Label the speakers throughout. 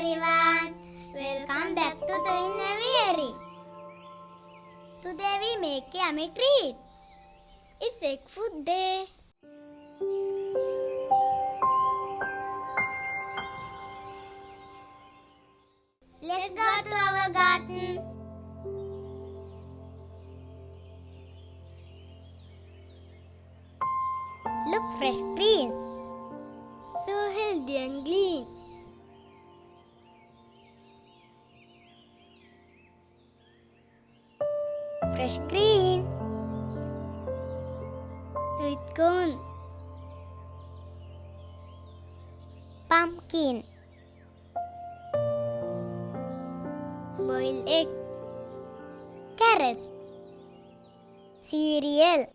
Speaker 1: everyone, welcome back to Twin Aviary. Today we make yummy treat. It's egg food day. Let's go to our garden. Look, fresh greens. So healthy and green. Fresh green. Sweet corn. Pumpkin. Boiled egg. Carrot. Cereal.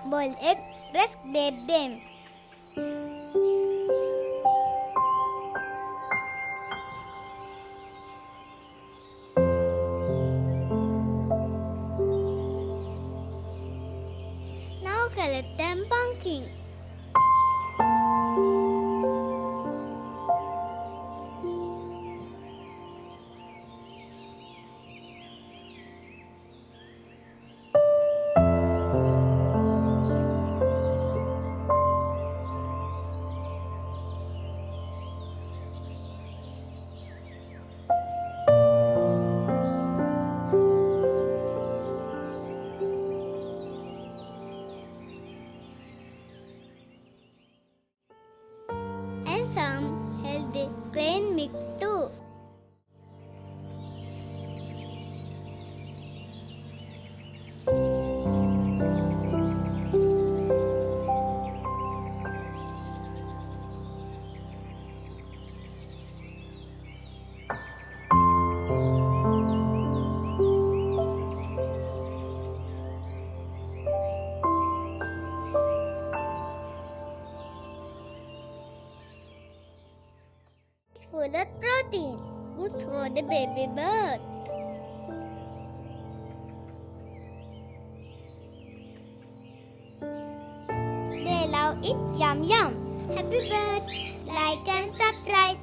Speaker 1: Boiled egg, let's grab them. Now collect them pumpkin. And some healthy grain mix too. It's full of protein, good for the baby bird. They love it, yum yum. Happy birthday, like and subscribe.